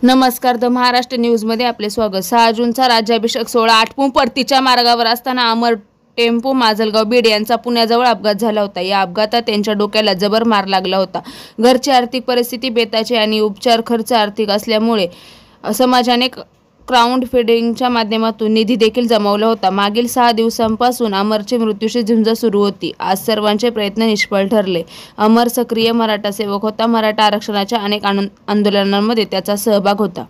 नमस्कार, द महाराष्ट्र न्यूजमध्ये आपले स्वागत। 6 जूनचा राज्याभिषेक सोहळा आटपून परतीच्या मार्गावर असताना अमर टेम्पो माजलगाव बीड यांचा पुण्याजवळ अपघात झाला होता। या अपघातात त्यांच्या डोक्याला जबर मार लागला होता। घरची आर्थिक परिस्थिती बेताची आणि उपचार खर्च आर्थिक असल्यामुळे समाजाने क्राउड फंडिंगच्या माध्यमातून निधी देखील जमवला होता। मागील 6 दिवसांपासून अमरची मृत्यूशी झुंज सुरू होती। आज सर्वांचे प्रयत्न निष्फळ ठरले। अमर सक्रिय मराठा सेवक होता। मराठा आरक्षणाच्या अनेक आंदोलनांमध्ये त्याचा सहभाग होता।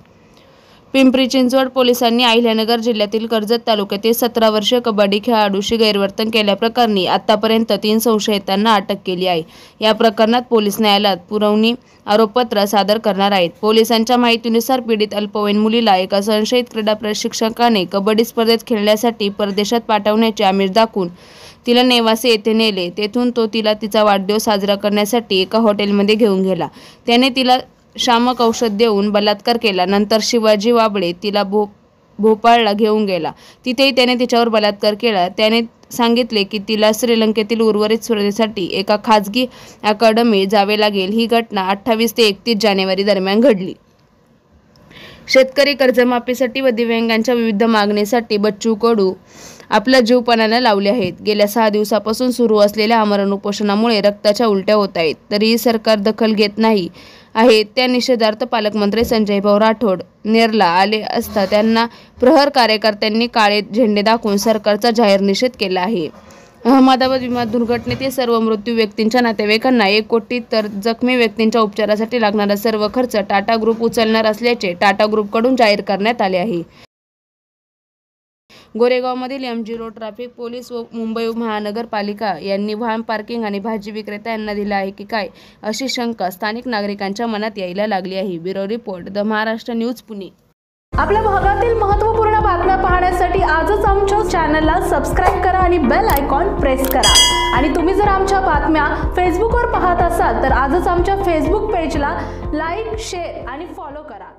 पिंपरी चिंचवड पोलिसांनी अहिल्यानगर जिल्ह्यातील कर्जत तालुक्यातील 17 वर्षीय कबड्डी खेळाडूशी गैरवर्तन केल्याप्रकरणी आतापर्यंत 3 संशयितांना अटक केली आहे। या प्रकरणात पोलीस न्यायालयात पुरवणी आरोपपत्र सादर करणार आहेत। पोलिसांच्या माहितीनुसार पीडित अल्पवयीन मुलीला एका संशयित क्रीडा प्रशिक्षकाने कबड्डी स्पर्धेत खेळण्यासाठी परदेशात पाठवण्याचे आमिष दाखवून तिला नेवासे येथे नेले। तेथून तो तिला तिचा वाढदिवस साजरा करण्यासाठी एका हॉटेलमध्ये घेऊन गेला। त्याने तिला शामक औषध देऊन बलात्कार केला। नंतर शिवाजी वाबळे तिला भोपाळला घेऊन गेला। तिथेही त्याने तिच्यावर बलात्कार केला। त्याने सांगितले की तिला श्रीलंकेतील उर्वरित स्पर्धेसाठी एका खाजगी अकादमीत जावे लागेल। ही घटना 28 ते 31 जानेवारी दरम्यान घडली। शेतकरी कर्जमाफीसाठी व दिव्यांगांच्या विविध मागणीसाठी बच्चू कडू आपला जीव पणाला लावले आहेत। गेल्या 6 दिवसापासून सुरू असलेल्या आमरण उपोषणामुळे रक्ताच्या उलट्या होत आहेत, तरीही सरकार दखल घेत नाही आहे। त्या निषेधार्थ पालकमंत्री संजय भाऊ राठोड नेरला आले असता त्यांना प्रहर कार्यकर्त्यांनी काळे झेंडे दाखवून सरकारचा जाहीर निषेध केला आहे। अहमदाबाद विमान दुर्घटनेतील सर्व मृत्यू व्यक्तींच्या नातेवाईकांना 1 कोटी तर जखमी व्यक्तींच्या उपचारासाठी लागणारा सर्व खर्च टाटा ग्रुप उचलणार असल्याचे टाटा ग्रुपकडून जाहीर करण्यात आले आहे। गोरेगावमधील MG रोड ट्रॅफिक पोलीस व मुंबई महानगरपालिका यांनी वाहन पार्किंग आणि भाजी विक्रेता यांना दिला आहे की काय, अशी शंका स्थानिक नागरिकांच्या मनात यायला लागली आहे। Bureau report, the Maharashtra news, Pune. आपल्या भागातील महत्त्वपूर्ण बातम्या पाहण्यासाठी आजच आमच्या चॅनलला सबस्क्राइब करा आणि बेल आयकॉन प्रेस करा। आणि तुम्ही जर आमच्या बातम्या फेसबुकवर पाहत असाल तर आजच आमच्या फेसबुक पेजला लाईक, शेअर आणि फॉलो करा।